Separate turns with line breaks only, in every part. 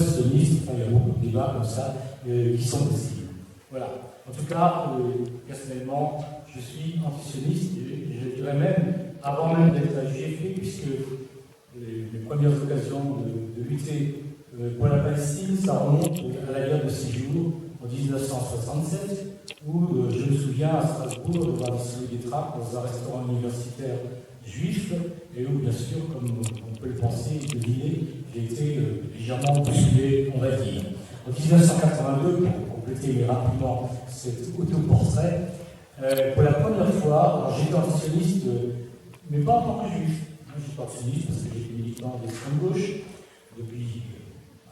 sionistes, il y a beaucoup de débats comme ça qui sont possibles. Voilà. En tout cas, personnellement, je suis antisioniste, et je dirais même, avant même d'être à l'UGFP, puisque les premières occasions de lutter pour la Palestine, ça remonte à la guerre de 6 jours, en 1967, où je me souviens à Strasbourg de voir distribuer des tracts dans un restaurant universitaire juif, et où, bien sûr, comme on peut le penser et deviner, j'ai été légèrement bousculé, on va dire. En 1982, pour compléter rapidement cet autoportrait, pour la première fois, j'étais antisioniste, mais pas en tant que juif. Je suis antisioniste parce que j'étais militant d'extrême gauche depuis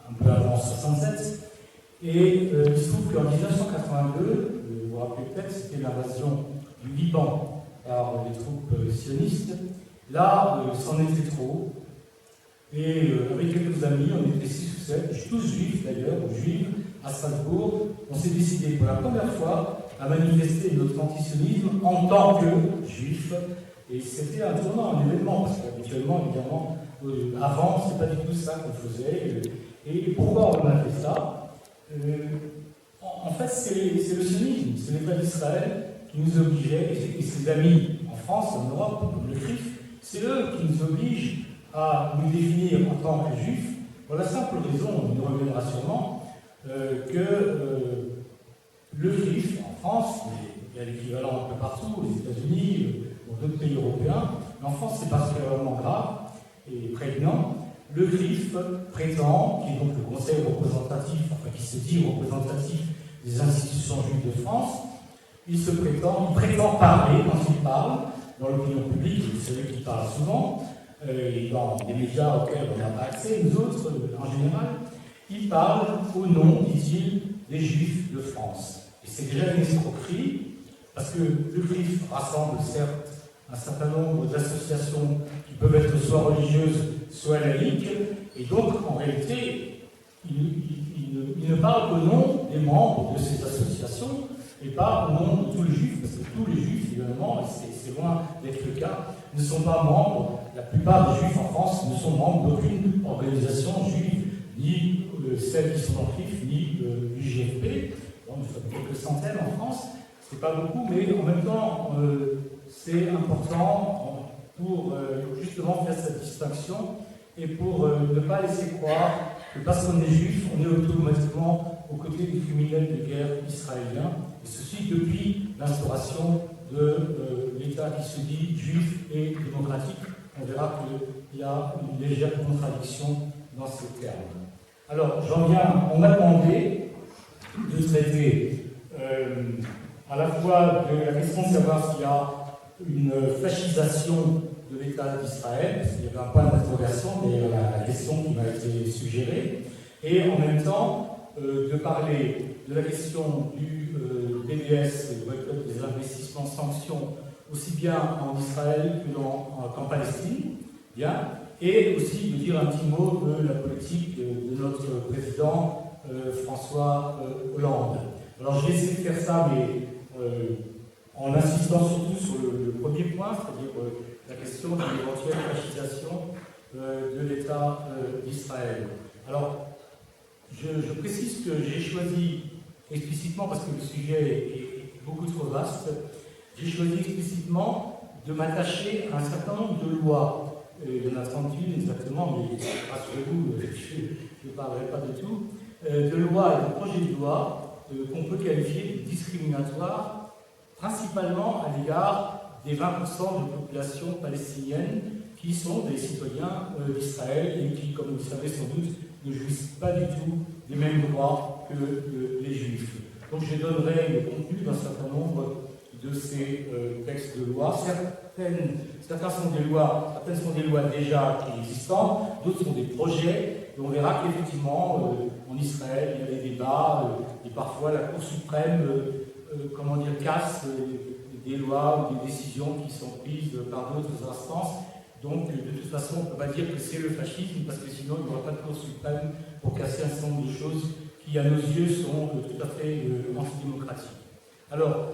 un peu avant 1967. Et il se trouve qu'en 1982, vous vous rappelez peut-être, c'était l'invasion du Liban par les troupes sionistes. Là, c'en était trop. Et avec quelques amis, on était 6 ou 7, tous juifs d'ailleurs, ou juives, à Strasbourg, on s'est décidé pour la première fois à manifester notre antisionisme en tant que juif. Et c'était un tournant, un événement, parce qu'habituellement, évidemment, avant, c'est pas du tout ça qu'on faisait. Et pourquoi on a fait ça? En fait, c'est le sionisme, c'est l'État d'Israël qui nous obligeait, et ses amis en France, en Europe, comme le CRIF, c'est eux qui nous obligent à nous définir en tant que juifs, pour la simple raison, on y reviendra sûrement, que le CRIF en France, il y a l'équivalent un peu partout, aux États-Unis, dans d'autres pays européens, mais en France c'est particulièrement grave et prégnant. Le CRIF prétend, qui est donc le Conseil représentatif, enfin qui se dit représentatif des institutions juives de France, il prétend parler, quand il parle, dans l'opinion publique, c'est lui qui parle souvent, et dans des médias auxquels on n'a pas accès, nous autres, en général, il parle au nom, dit-il, des Juifs de France. Et c'est déjà une escroquerie, parce que le CRIF rassemble certes un certain nombre d'associations qui peuvent être soit religieuses, soit laïques, et donc en réalité, il ne parle qu'au nom des membres de ces associations, et pas au nom de tous les Juifs, parce que tous les Juifs, évidemment, et c'est loin d'être le cas, ne sont pas membres, la plupart des Juifs en France ne sont membres d'aucune organisation juive, ni celles qui sont en CRIF, ni l'UGFP. Bon, nous sommes quelques centaines en France, c'est pas beaucoup, mais en même temps, c'est important pour justement faire cette distinction et pour ne pas laisser croire que parce qu'on est juif, on est automatiquement aux côtés des criminels de guerre israéliens, et ceci depuis l'instauration de l'État qui se dit juif et démocratique. On verra qu'il y a une légère contradiction dans ces termes. Alors, j'en viens, on m'a demandé de traiter à la fois de la question de savoir s'il y a une fascisation de l'État d'Israël, parce qu'il y avait un point d'interrogation, mais la question qui m'a été suggérée, et en même temps de parler de la question du BDS, le boycott des investissements sanctions, aussi bien en Israël qu'en Palestine, bien, et aussi de dire un petit mot de la politique de notre président François Hollande. Alors je vais essayer de faire ça, mais en insistant surtout sur le premier point, c'est-à-dire la question de l'éventuelle fascisation de l'État d'Israël. Alors, je précise que j'ai choisi explicitement, parce que le sujet est beaucoup trop vaste, j'ai choisi explicitement de m'attacher à un certain nombre de lois. Il y en a 31 exactement, mais rassurez-vous, je ne parlerai pas de tout, de lois et de projets de loi qu'on peut qualifier de discriminatoires, principalement à l'égard des 20% de population palestinienne qui sont des citoyens d'Israël et qui, comme vous le savez sans doute, ne jouissent pas du tout des mêmes droits que les Juifs. Donc je donnerai le contenu d'un certain nombre de ces textes de loi. Certains sont des lois déjà existantes, d'autres sont des projets, et on verra qu'effectivement, en Israël, il y a des débats, et parfois la Cour suprême casse des lois ou des décisions qui sont prises par d'autres instances. Donc, de toute façon, on ne peut pas dire que c'est le fascisme, parce que sinon, il n'y aura pas de Cour suprême pour casser un certain nombre de choses qui, à nos yeux, sont tout à fait antidémocratiques. Alors,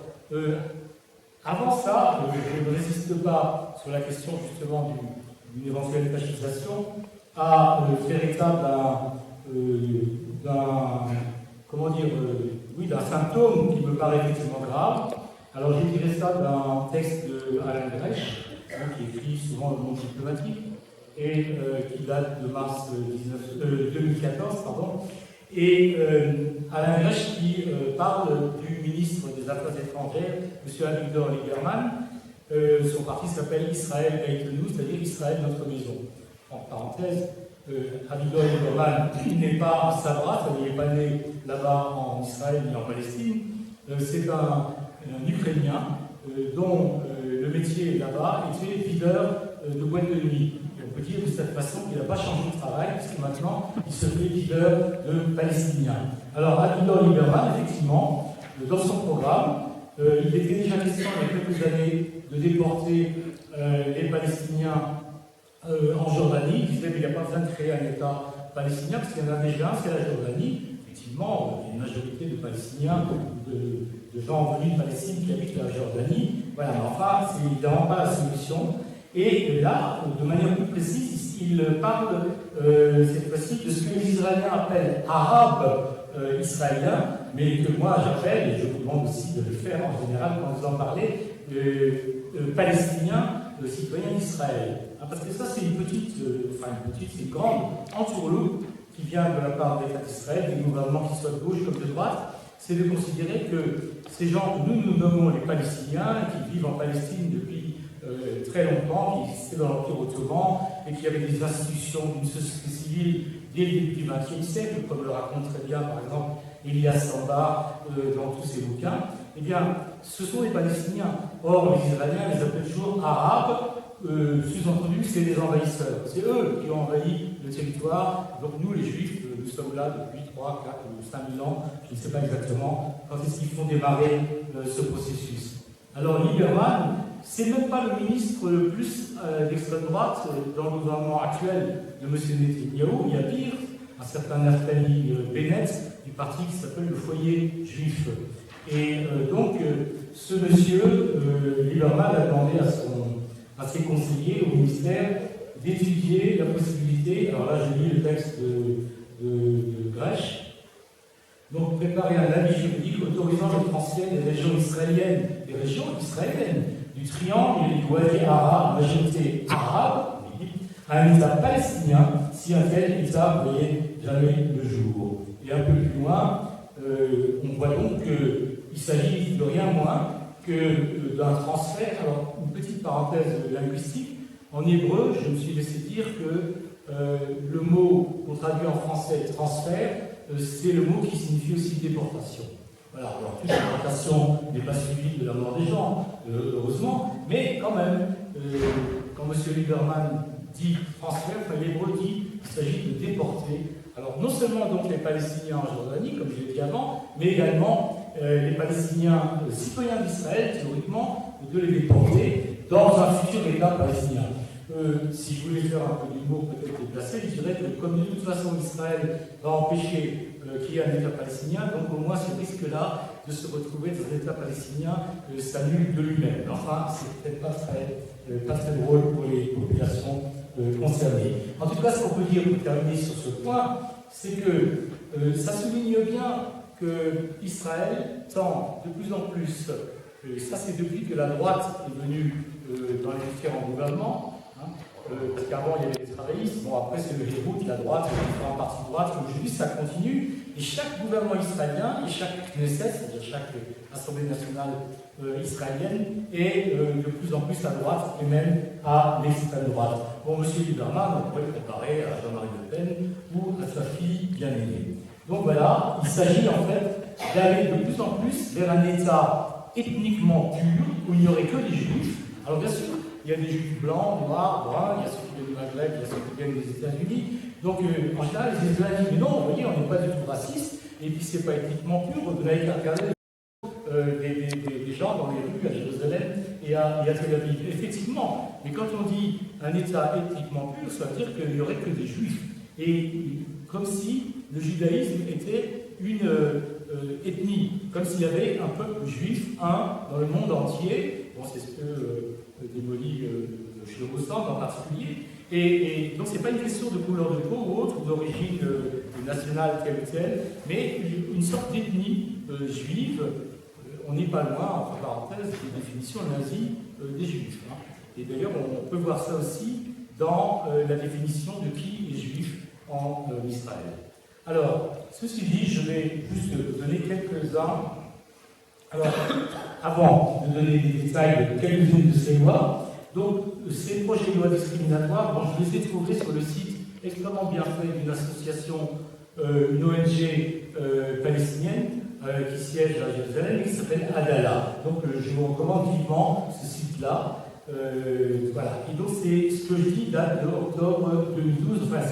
avant ça, je ne résiste pas, sur la question justement d'une éventuelle fascisation, à faire état d'un symptôme qui me paraît effectivement grave. Alors j'ai tiré ça d'un texte d'Alain Grèche, qui écrit souvent le monde diplomatique, et qui date de mars 2014, pardon. Et Alain Grèche qui parle du ministre des Affaires étrangères, M. Avigdor Lieberman. Son parti s'appelle Israël Beitenu, c'est-à-dire Israël notre maison. En parenthèse, Avigdor Lieberman, il n'est pas un sabrat, il n'est pas né là-bas en Israël ni en Palestine. C'est un Ukrainien dont le métier là-bas était videur de boîte de nuit. Et on peut dire de cette façon qu'il n'a pas changé de travail, puisque maintenant il se fait videur de Palestiniens. Alors Avigdor Lieberman, effectivement, dans son programme, il était déjà question il y a quelques années de déporter les Palestiniens en Jordanie. Il disait qu'il n'y a pas besoin de créer un État palestinien, parce qu'il y en a déjà un, c'est la Jordanie. Effectivement, il y a une majorité de Palestiniens, de gens venus de Palestine qui habitent la Jordanie. Voilà, mais enfin, c'est évidemment pas la solution. Et là, de manière plus précise, il parle cette fois-ci de ce que les Israéliens appellent arabes israéliens, mais que moi j'appelle, et je vous demande aussi de le faire en général quand vous en parlez, palestiniens, citoyens d'Israël. Parce que ça, c'est c'est une grande entourloupe qui vient de la part de l'État d'Israël, des gouvernements qui soient de gauche comme de droite, c'est de considérer que ces gens que nous nommons les Palestiniens, qui vivent en Palestine depuis très longtemps, qui existaient dans l'Empire ottoman, et qui avaient des institutions d'une société civile dès le début du XXe siècle, comme le raconte très bien, par exemple, Elias Sambar dans tous ses bouquins, eh bien, ce sont les Palestiniens. Or, les Israéliens les appellent toujours arabes, sous-entendu, c'est les envahisseurs. C'est eux qui ont envahi le territoire. Donc nous, les Juifs, nous sommes là depuis 3, 4 ou 5 000 ans, je ne sais pas exactement quand est-ce qu'ils font démarrer ce processus. Alors Lieberman, c'est même pas le ministre le plus d'extrême droite dans le gouvernement actuel de M. Netanyahou. Il y a pire, un certain Naftali Bennett du parti qui s'appelle le Foyer Juif. Et donc, ce monsieur, Lieberman, a demandé à ses conseillers au ministère d'étudier la possibilité, alors là je lis le texte de Grèche, donc préparer un avis juridique autorisant le transfert des régions israéliennes, du triangle et du Wadi Ara, majorité arabe, à un État palestinien, si un tel État voyait jamais le jour. Et un peu plus loin, on voit donc qu'il s'agit de rien moins que d'un transfert. Alors, une petite parenthèse linguistique, en hébreu, je me suis laissé dire que le mot qu'on traduit en français transfert, c'est le mot qui signifie aussi déportation. Voilà, alors toute déportation n'est pas suivie de la mort des gens, heureusement, mais quand même, quand M. Lieberman dit transfert, l'hébreu dit qu'il s'agit de déporter. Alors, non seulement donc les Palestiniens en Jordanie, comme je l'ai dit avant, mais également les Palestiniens citoyens d'Israël, théoriquement, de les déporter dans un futur État palestinien. Si je voulais faire un peu d'humour peut-être déplacé, je dirais que comme de toute façon Israël va empêcher qu'il y ait un État palestinien, donc au moins ce risque-là de se retrouver dans un État palestinien s'annule de lui-même. Enfin, c'est peut-être pas très drôle pour les populations concernées. En tout cas, ce qu'on peut dire pour terminer sur ce point, c'est que ça souligne bien que Israël tend de plus en plus, ça c'est depuis que la droite est venue dans les différents gouvernements, parce qu'avant il y avait les travaillistes, bon après c'est le Hérout, la droite, les différents partis de droite, aujourd'hui ça continue, et chaque gouvernement israélien, et chaque Knesset, c'est-à-dire chaque Assemblée nationale israélienne, est de plus en plus à droite, et même à l'extrême droite. Bon, M. Lieberman, on pourrait le comparer à Jean-Marie Le Pen ou à sa fille bien-aimée. Donc voilà, il s'agit en fait d'aller de plus en plus vers un État ethniquement pur, où il n'y aurait que des Juifs. Alors bien sûr, il y a des Juifs blancs, noirs, bruns, il y a ceux qui viennent du Maghreb, il y a ceux qui viennent des États-Unis. Donc en général, les Israéliens disent mais non, vous voyez, on n'est pas du tout raciste, et puis c'est pas ethniquement pur, vous n'avez qu'à regarder des gens dans les rues à Jérusalem et à Tel Aviv. Effectivement, mais quand on dit un État ethniquement pur, ça veut dire qu'il n'y aurait que des Juifs. Et comme si le judaïsme était une ethnie, comme s'il y avait un peuple juif, un, dans le monde entier. Bon, c'est ce que démolit Shlomo Sand en particulier. Et donc, ce n'est pas une question de couleur de peau ou autre, ou d'origine nationale telle ou telle, mais une sorte d'ethnie juive. On n'est pas loin, entre parenthèses, des définitions nazies des juifs. Hein. Et d'ailleurs, on peut voir ça aussi dans la définition de qui est juif en Israël. Alors, ceci dit, je vais juste donner quelques-uns. Alors, avant de donner des détails de quelques-unes de ces lois, donc ces projets de loi discriminatoires, bon, je les ai trouvés sur le site extrêmement bien fait d'une association, une ONG palestinienne qui siège à Jérusalem et qui s'appelle Adala. Donc, je vous recommande vivement ce site-là. Voilà. Et donc, c'est ce que je dis date de octobre 2012. Enfin,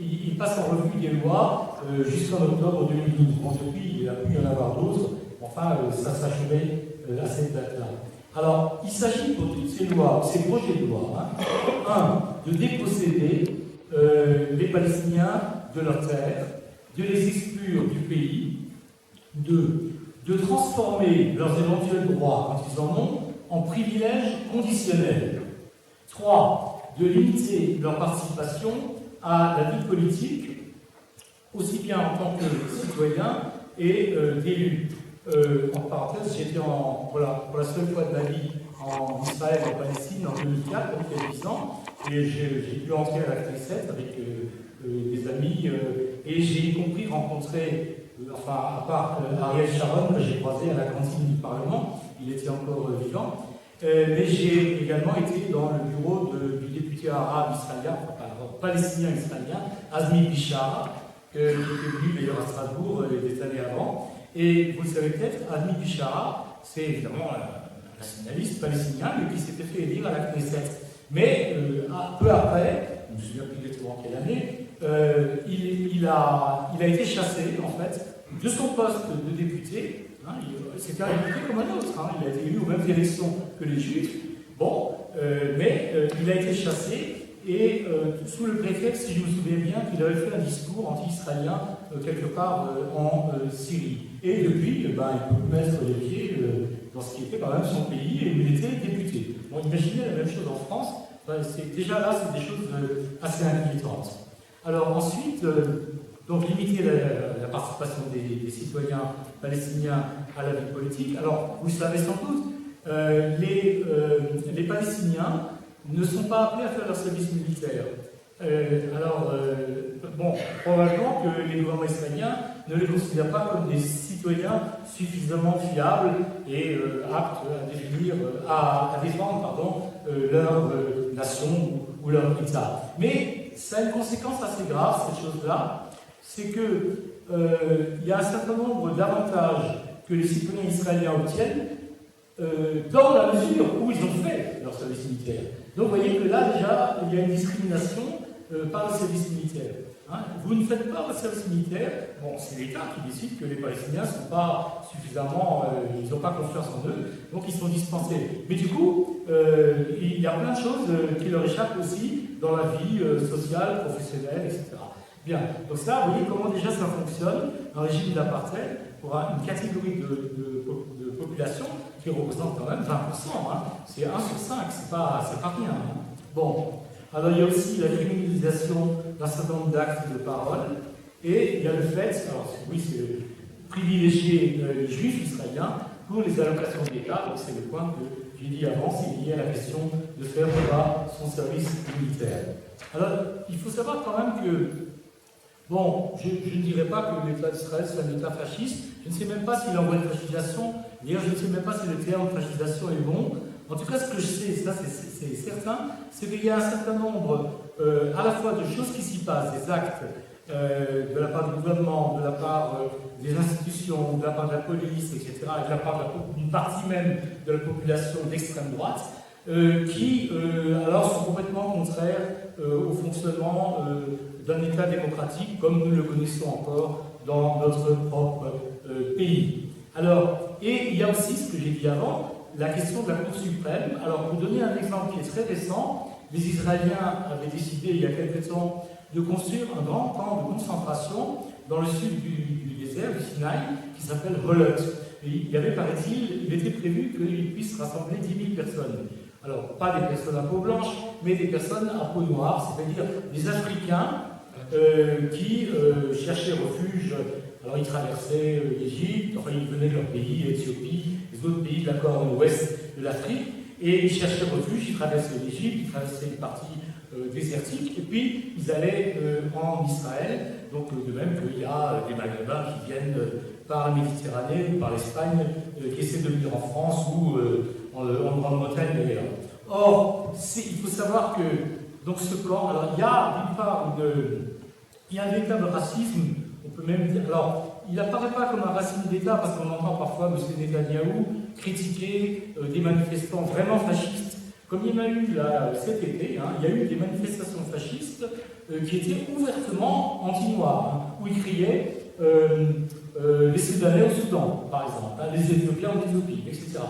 il passe en revue des lois jusqu'en octobre 2012. Bon, depuis, il a pu y en avoir d'autres. Enfin, ça s'achevait à cette date-là. Alors, il s'agit pour toutes ces lois, ces projets de loi, hein, de déposséder les Palestiniens de leurs terres, de les exclure du pays, de transformer leurs éventuels droits, quand ils en ont, en privilèges conditionnels. 3. De limiter leur participation à la vie politique, aussi bien en tant que citoyens et d'élus. En parenthèse, j'étais pour la seule fois de ma vie en Israël et en Palestine en 2004, donc il y a 10 ans, et j'ai pu entrer à la Knesset avec des amis, et j'ai y compris rencontré, enfin, à part Ariel Sharon, que j'ai croisé à la cantine du Parlement, il était encore vivant, mais j'ai également été dans le bureau du député arabe israélien, enfin, palestinien israélien, Azmi Bishara, qui était venu d'ailleurs à Strasbourg des années avant. Et vous le savez peut-être, Azmi Bishara, c'est évidemment un nationaliste palestinien, mais qui s'était fait élire à la Knesset. Mais peu après, je ne me souviens plus exactement quelle année, il a été chassé, en fait, de son poste de député. Hein, c'était un député comme un autre, hein, il a été élu aux mêmes élections que les Juifs. Bon, mais il a été chassé. Et sous le prétexte, si je me souviens bien, qu'il avait fait un discours anti-israélien quelque part en Syrie. Et depuis, il peut mettre les pieds dans ce qui était quand même son pays et où il était député. Bon, imaginez la même chose en France. Déjà là, c'est des choses assez inquiétantes. Alors ensuite, donc limiter la participation des citoyens palestiniens à la vie politique. Alors, vous le savez sans doute, les Palestiniens ne sont pas appelés à faire leur service militaire. Probablement que les gouvernements israéliens ne les considèrent pas comme des citoyens suffisamment fiables et aptes à défendre leur nation ou leur État. Mais ça a une conséquence assez grave, cette chose-là, c'est qu'il y a un certain nombre d'avantages que les citoyens israéliens obtiennent dans la mesure où ils ont fait leur service militaire. Donc vous voyez que là déjà, il y a une discrimination par le service militaire. Hein, vous ne faites pas votre service militaire, bon, c'est l'État qui décide que les Palestiniens ne sont pas suffisamment, ils n'ont pas confiance en eux, donc ils sont dispensés. Mais du coup, il y a plein de choses qui leur échappent aussi dans la vie sociale, professionnelle, etc. Bien, donc ça, vous voyez comment déjà ça fonctionne, un régime d'apartheid pour une catégorie de population qui représente quand même 20%, hein. C'est 1 sur 5, c'est pas rien. Hein. Bon, alors il y a aussi la criminalisation d'un certain nombre d'actes de parole, et il y a le fait, alors oui, c'est privilégier les juifs israéliens pour les allocations de l'État, donc c'est le point que j'ai dit avant, c'est lié à la question de faire pas son service militaire. Alors, il faut savoir quand même que, bon, je ne dirais pas que l'État d'Israël soit un État fasciste, je ne sais même pas s'il envoie une fascisation, d'ailleurs je ne sais même pas si le terme fascisation est bon. En tout cas, ce que je sais, ça c'est certain, c'est qu'il y a un certain nombre à la fois de choses qui s'y passent, des actes de la part du gouvernement, de la part des institutions, de la part de la police, etc., et de la part d'une partie même de la population d'extrême droite, qui alors sont complètement contraires au fonctionnement d'un État démocratique comme nous le connaissons encore dans notre propre pays. Alors, et il y a aussi ce que j'ai dit avant, la question de la Cour suprême. Alors, pour donner un exemple qui est très récent, les Israéliens avaient décidé il y a quelque temps de construire un grand camp de concentration dans le sud du désert, du Sinaï, qui s'appelle Relut. Et il y avait, paraît-il, il était prévu qu'il puisse rassembler 10 000 personnes. Alors, pas des personnes à peau blanche, mais des personnes à peau noire, c'est-à-dire des Africains qui cherchaient refuge. Alors ils traversaient l'Égypte, enfin ils venaient de leur pays, l'Éthiopie, les autres pays de la corne ouest de l'Afrique, et ils cherchaient refuge, ils traversaient l'Égypte, ils traversaient une partie désertique, et puis ils allaient en Israël, donc de même qu'il y a des Maghrébins qui viennent par la Méditerranée ou par l'Espagne, qui essaient de venir en France ou en Grande-Bretagne d'ailleurs. Or, il faut savoir que donc ce camp, alors il y a d'une part il y a un véritable racisme, on peut même dire, alors il n'apparaît pas comme un racisme d'État parce qu'on entend parfois M. Netanyahou critiquer des manifestants vraiment fascistes, comme il y en a eu là, cet été, il y a eu des manifestations fascistes qui étaient ouvertement anti-noirs, où ils criaient les Soudanais au Soudan, par exemple, les Éthiopiens en Éthiopie, etc.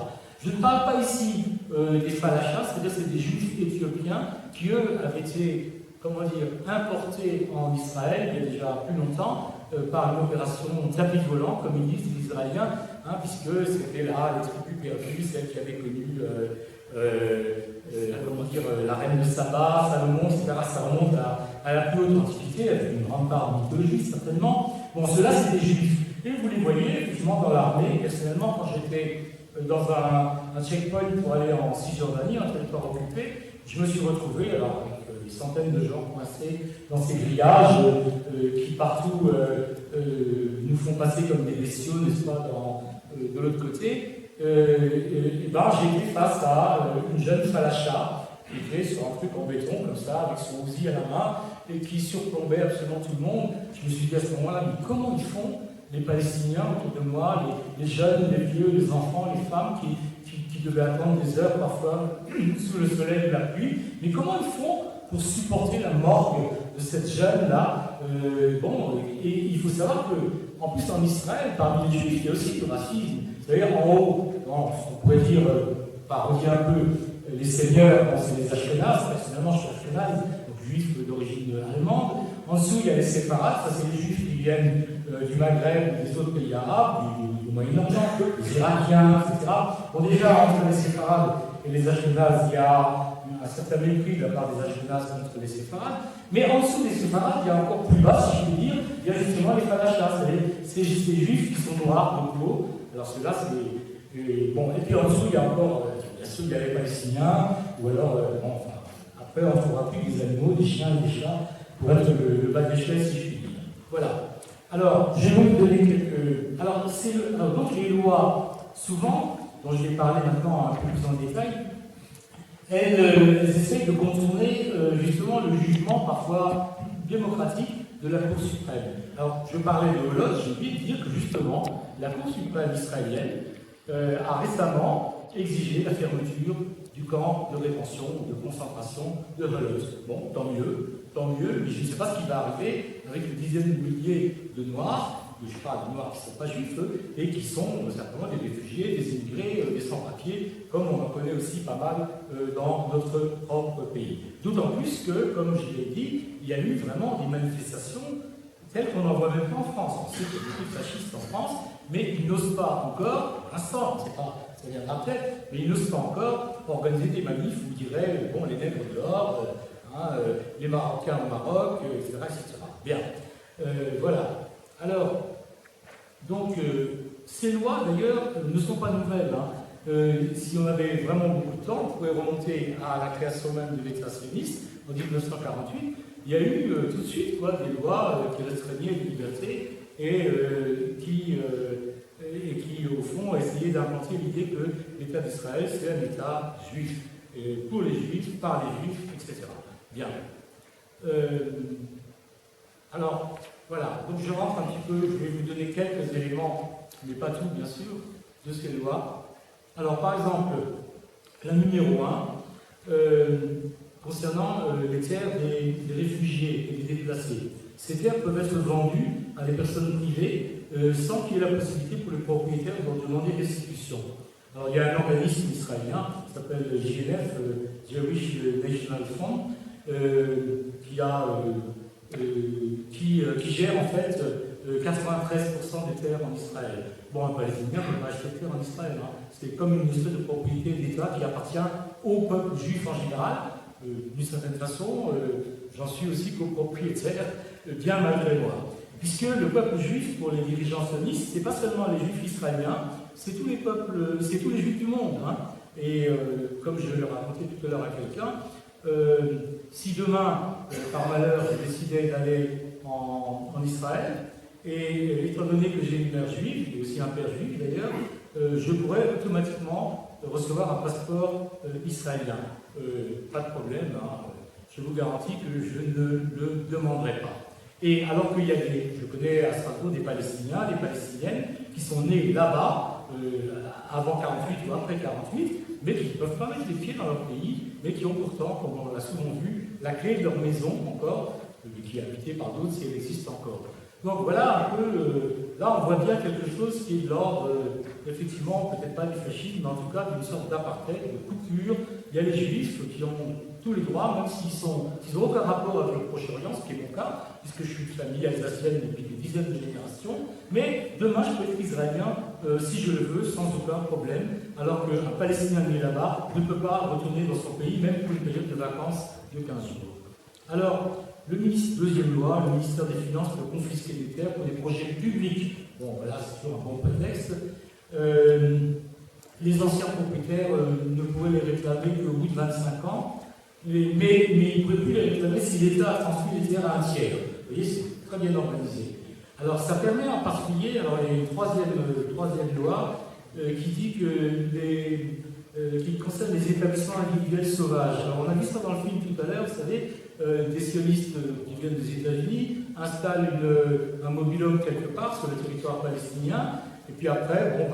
Je ne parle pas ici des falachas, c'est-à-dire c'est des juifs éthiopiens qui, eux, avaient été, comment dire, importés en Israël il y a déjà plus longtemps par une opération tapis volant, comme ils disent les Israéliens, puisque c'était là les tribus perdues, celles qui avaient connu comment dire, la reine de Saba, Salomon, etc. Ça remonte à la plus haute antiquité, avec une grande part de mythologie certainement. Bon, ceux-là, c'est des juifs. Et vous les voyez, effectivement, dans l'armée. Personnellement, quand j'étais dans un checkpoint pour aller en Cisjordanie, un territoire occupé, je me suis retrouvé alors, avec des centaines de gens coincés dans ces grillages qui partout nous font passer comme des bestiaux, n'est-ce pas, de l'autre côté. J'ai été face à une jeune falacha qui était sur un truc en béton comme ça, avec son ousil à la main, et qui surplombait absolument tout le monde. Je me suis dit à ce moment-là, mais comment ils font les Palestiniens autour de moi, les jeunes, les vieux, les enfants, les femmes qui devaient attendre des heures parfois sous le soleil de la pluie, mais comment ils font pour supporter la morgue de cette jeune-là et il faut savoir que, en plus en Israël, parmi les juifs, il y a aussi du racisme. C'est-à-dire en haut, on pourrait dire, parodier un peu les seigneurs, c'est les Ashkénazes, personnellement je suis Ashkénaze, donc juif d'origine allemande. En dessous, il y a les séfarades, ça c'est les juifs qui viennent du Maghreb ou des autres pays arabes, du Moyen-Orient, les Irakiens, etc. Bon, déjà, entre les séfarades et les Ashkénazes, il y a un certain mépris de la part des Ashkénazes contre les séfarades. Mais en dessous des séfarades, il y a encore plus bas, si je puis dire, il y a justement les falachas, c'est juste les juifs qui sont noirs de peau. Alors ceux-là, c'est... Bon, et puis en dessous, il y a encore, bien sûr, il y a les Palestiniens, ou alors, après, on ne trouvera plus des animaux, des chiens et des chats, pour être le bas d'échelle, si je puis dire. Voilà. Alors, je vais vous donner quelques... Alors, donc les lois, souvent, dont je vais parler maintenant un peu plus en détail, elles essayent de contourner justement le jugement parfois démocratique de la Cour suprême. Alors, je parlais de Holod, j'ai oublié de dire que justement, la Cour suprême israélienne a récemment exigé la fermeture du camp de rétention, de concentration de Holod. Bon, tant mieux, mais je ne sais pas ce qui va arriver avec une dizaine de milliers de Noirs, je parle de Noirs qui ne sont pas juifs, et qui sont certainement des réfugiés, des immigrés, des sans-papiers, comme on en connaît aussi pas mal dans notre propre pays. D'autant plus que, comme je l'ai dit, il y a eu vraiment des manifestations telles qu'on n'en voit même pas en France. On sait qu'il y a beaucoup de fascistes en France, mais ils n'osent pas encore, pour l'instant, ça viendra peut-être, mais ils n'osent pas encore organiser des manifs où ils diraient, bon, les nègres dehors, les Marocains au Maroc, etc. Bien. Voilà. Alors, donc, ces lois, d'ailleurs, ne sont pas nouvelles. Si on avait vraiment beaucoup de temps, on pourrait remonter à la création même de l'État sioniste, en 1948. Il y a eu tout de suite des lois qui restreignaient les libertés et qui, au fond, essayaient d'implanter l'idée que l'État d'Israël, c'est un État juif, et pour les juifs, par les juifs, etc. Bien. Alors, voilà, donc je rentre un petit peu, je vais vous donner quelques éléments, mais pas tout bien sûr, de ces lois. Alors par exemple, la numéro 1, concernant les terres des réfugiés et des déplacés. Ces terres peuvent être vendues à des personnes privées sans qu'il y ait la possibilité pour le propriétaire de demander restitution. Alors il y a un organisme israélien qui s'appelle JNF, Jewish National Fund, qui gère en fait 93% des terres en Israël. Bon, un Palestinien ne peut pas acheter de terre en Israël. C'est comme une espèce de propriété d'État qui appartient au peuple juif en général. D'une certaine façon, j'en suis aussi copropriétaire bien malgré moi. Puisque le peuple juif, pour les dirigeants sionistes, c'est pas seulement les juifs israéliens, c'est tous les peuples, c'est tous les juifs du monde. Hein. Et comme je le racontais tout à l'heure à quelqu'un, si demain, par malheur, je décidais d'aller en Israël, et étant donné que j'ai une mère juive, et aussi un père juif d'ailleurs, je pourrais automatiquement recevoir un passeport israélien. Pas de problème, hein. Je vous garantis que je ne le demanderai pas. Et alors qu'il y a je connais à Strasbourg des Palestiniens, des Palestiniennes qui sont nés là-bas, avant 48 ou après 48, mais qui ne peuvent pas mettre les pieds dans leur pays, mais qui ont pourtant, comme on l'a souvent vu, la clé de leur maison encore, qui est habitée par d'autres si elle existe encore. Donc voilà un peu, là on voit bien quelque chose qui est de l'ordre, effectivement, peut-être pas du fascisme, mais en tout cas d'une sorte d'apartheid, de coupure. Il y a les juifs qui ont tous les droits, même s'ils n'ont aucun rapport avec le Proche-Orient, ce qui est mon cas, puisque je suis de famille alsacienne depuis des dizaines de générations, mais demain je peux être israélien si je le veux, sans aucun problème, alors qu'un Palestinien né là-bas ne peut pas retourner dans son pays, même pour une période de vacances de 15 jours. Alors, deuxième loi, le ministère des Finances peut confisquer des terres pour des projets publics. Bon, voilà, c'est toujours un bon prétexte. Les anciens propriétaires ne pouvaient les réclamer qu'au bout de 25 ans, mais ils ne pouvaient plus les réclamer si l'État a transmis les terres à un tiers. Vous voyez, c'est très bien organisé. Alors, ça permet en particulier, alors il y a une troisième loi qui dit que qui concerne les établissements individuels sauvages. Alors, on a vu ça dans le film tout à l'heure, vous savez, des sionistes qui viennent des États-Unis installent un mobil-home quelque part sur le territoire palestinien, et puis après, bon,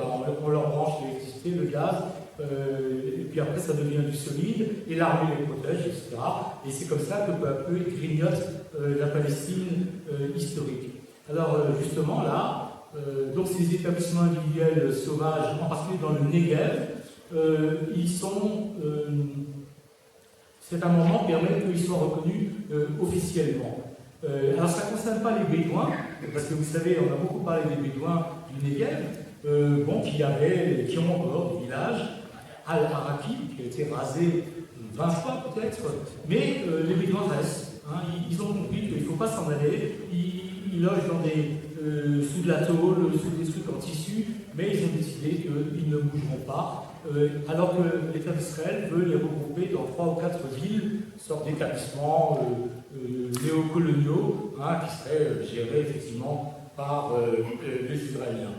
on leur branche l'électricité, le gaz, et puis après ça devient du solide, et l'armée les protège, etc. Et c'est comme ça que peu à peu ils grignotent la Palestine historique. Alors justement là, donc ces établissements individuels sauvages, en particulier dans le Negev, cet amendement permet qu'ils soient reconnus officiellement. Alors ça ne concerne pas les Bédouins, parce que vous savez, on a beaucoup parlé des Bédouins du Negev, qui ont encore des villages, Al-Araki, qui a été rasé 20 fois peut-être, mais les Bédouins restent. Hein, ils ont compris qu'il ne faut pas s'en aller, ils logent sous de la tôle, sous des trucs en tissu, mais ils ont décidé qu'ils ne bougeront pas. Alors que l'État d'Israël veut les regrouper dans 3 ou 4 villes, sorte d'établissements néocoloniaux, hein, qui seraient gérés effectivement par les Israéliens.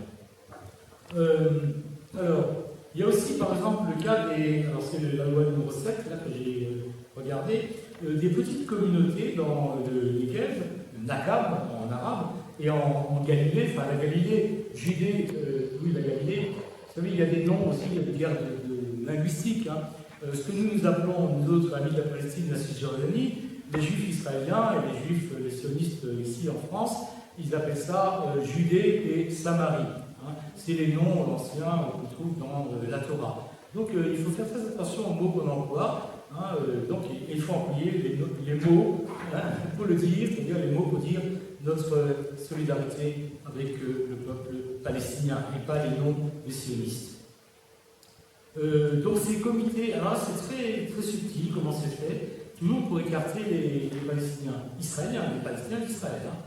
Alors, il y a aussi par exemple le cas alors c'est la loi numéro 7 là, que j'ai regardé, des petites communautés dans le Negev, le Nakab en arabe, et en Galilée, enfin la Galilée, Judée, la Galilée. Vous savez, il y a des noms aussi, il y a des guerres linguistiques. Hein. Ce que nous appelons, nous autres amis de la Palestine, de la Cisjordanie, les juifs israéliens et les juifs, les sionistes ici en France, ils appellent ça Judée et Samarie. Hein. C'est les noms anciens qu'on trouve dans la Torah. Donc il faut faire très attention aux mots qu'on emploie. Hein, donc il faut employer les mots pour le dire, c'est-à-dire les mots pour dire notre solidarité avec le peuple palestinien et pas les noms des sionistes. Donc ces comités, alors c'est très, très subtil comment c'est fait, toujours pour écarter les Palestiniens israéliens, les Palestiniens d'Israël. Hein.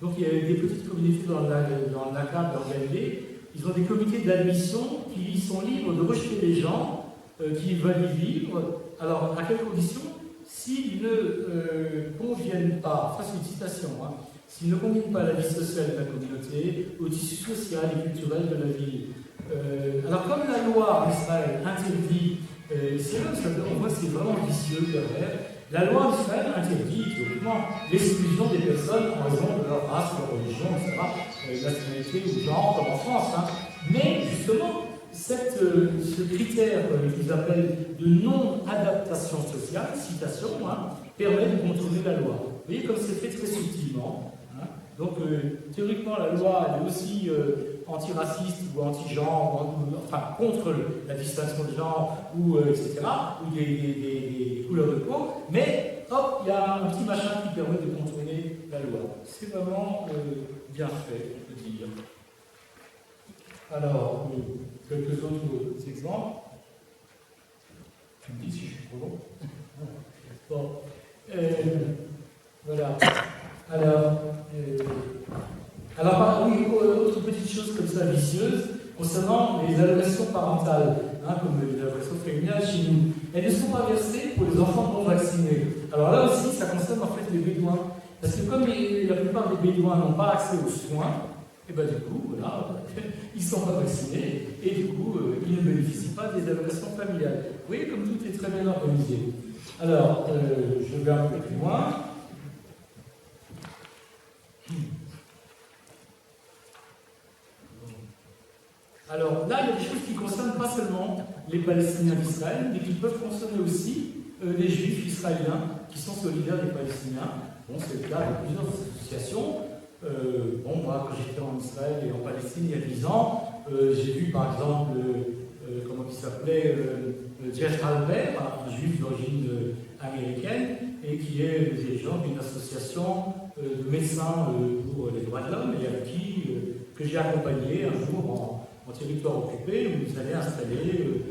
Donc il y a des petites communautés dans le Nakab, dans Galilée, ils ont des comités d'admission qui sont libres de rejeter les gens qui veulent y vivre. Alors à quelles conditions? S'ils ne conviennent pas, ça c'est une citation, hein, s'ils ne conviennent pas à la vie sociale de la communauté, au tissu social et culturel de la ville. Alors comme la loi en Israël interdit, c'est là on voit que c'est vraiment vicieux derrière, la loi en Israël interdit théoriquement l'exclusion des personnes en raison de leur race, leur religion, etc., nationalité ou genre, comme en France. Hein. Mais justement, ce critère qu'ils appellent de non-adaptation sociale, citation, hein, permet de contourner la loi. Vous voyez comme c'est fait très subtilement. Hein. Donc, théoriquement, la loi elle est aussi antiraciste ou anti-genre, enfin contre la distinction de genre, ou, etc., ou des couleurs de peau, mais hop, il y a un petit machin qui permet de contourner la loi. C'est vraiment bien fait, on peut dire. Alors, quelques autres exemples. Tu me dis si je suis trop long. Bon. Voilà. Alors, oui, autre petite chose comme ça vicieuse, concernant les allocations parentales, comme les allocations familiales chez nous. Elles ne sont pas versées pour les enfants non vaccinés. Alors là aussi, ça concerne en fait les Bédouins. Parce que comme la plupart des Bédouins n'ont pas accès aux soins, et bien du coup, voilà, ils ne sont pas vaccinés, et du coup, ils ne bénéficient pas des allocations familiales. Vous voyez comme tout est très bien organisé. Alors, je vais un peu plus loin. Alors là, il y a des choses qui ne concernent pas seulement les Palestiniens d'Israël, mais qui peuvent concerner aussi les Juifs israéliens qui sont solidaires des Palestiniens. Bon, c'est le cas de plusieurs associations. Moi, quand j'étais en Israël et en Palestine il y a 10 ans, j'ai vu par exemple, comment il s'appelait, Jeff Halper, un juif d'origine américaine, et qui est le dirigeant d'une association de médecins pour les droits de l'homme, et avec qui que j'ai accompagné un jour en territoire occupé, où ils allaient installer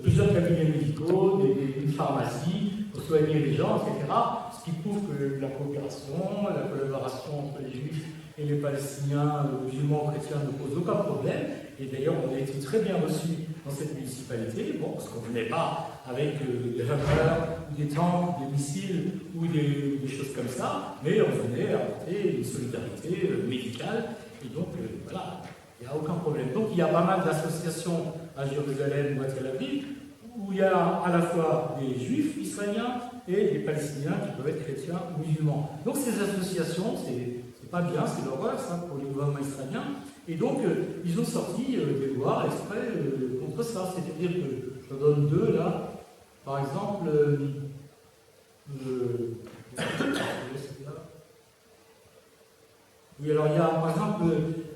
plusieurs cabinets médicaux, une pharmacie, pour soigner les gens, etc. Ce qui prouve que la coopération, la collaboration entre les Juifs et les Palestiniens, musulmans, chrétiens, ne pose aucun problème. Et d'ailleurs, on a été très bien reçus dans cette municipalité, parce qu'on ne venait pas avec des hammers, ou des tanks, des missiles, ou des choses comme ça, mais on venait apporter une solidarité médicale. Et donc, voilà. Il n'y a aucun problème. Donc il y a pas mal d'associations à Jérusalem ou à Tel Aviv où il y a à la fois des juifs israéliens et des palestiniens qui peuvent être chrétiens ou musulmans. Donc ces associations, c'est pas bien, c'est l'horreur ça pour les gouvernements israéliens. Et donc ils ont sorti des lois exprès contre ça. C'est-à-dire que je donne deux là. Par exemple, oui, alors il y a par exemple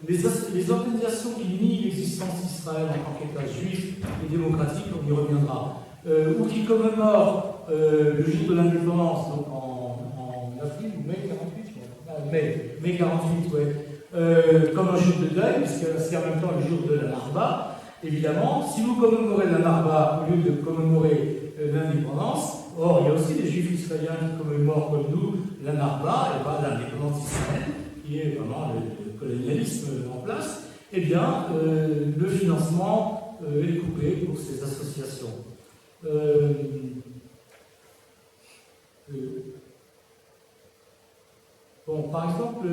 les organisations qui nient l'existence d'Israël en tant qu'État juif et démocratique, on y reviendra, ou qui commémorent le jour de l'indépendance, donc en avril ou mai 48, mai 48, ouais, comme un jour de deuil, puisque c'est en même temps le jour de la Narba. Évidemment, si vous commémorez la Narba au lieu de commémorer l'indépendance, or il y a aussi des juifs israéliens qui commémorent comme nous la Narba, et pas l'indépendance d'Israël, qui est vraiment le colonialisme en place, eh bien, le financement est coupé pour ces associations. Par exemple,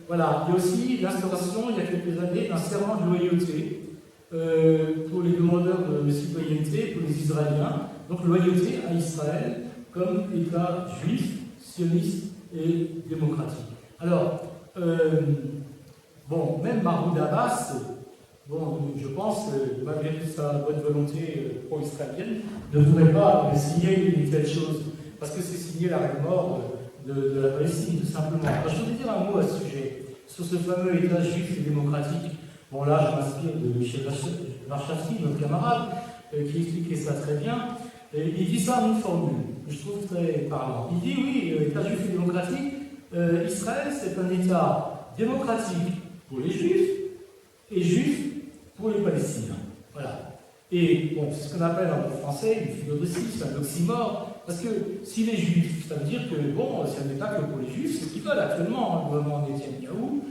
voilà, il y a aussi l'instauration, il y a quelques années, d'un serment de loyauté pour les demandeurs de citoyenneté, pour les Israéliens. Donc, loyauté à Israël comme État juif, sioniste et démocratique. Alors, même Mahmoud Abbas, je pense que malgré toute sa bonne volonté pro-israélienne, ne voudrait pas signer une telle chose, parce que c'est signer l'arrêt de mort de la Palestine, tout simplement. Alors, je voudrais dire un mot à ce sujet, sur ce fameux État juif et démocratique. Là, je m'inspire de Michel Warshawski, notre camarade, qui expliquait ça très bien. Il dit ça en une formule, que je trouve très parlant. Il dit, oui, État juif et démocratique, Israël, c'est un État démocratique pour les Juifs et juif pour les Palestiniens. Voilà. Et c'est ce qu'on appelle en français une philodossie, c'est un oxymore, parce que si les Juifs, ça veut dire que, c'est un État que pour les Juifs, c'est ce qu'ils veulent actuellement, le gouvernement Netanyahou,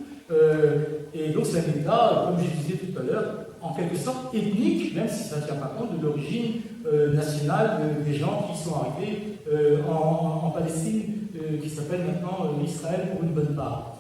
et donc c'est un État, comme je disais tout à l'heure, en quelque sorte ethnique, même si ça ne tient pas compte de l'origine nationale des gens qui sont arrivés en Palestine, qui s'appelle maintenant Israël pour une bonne part.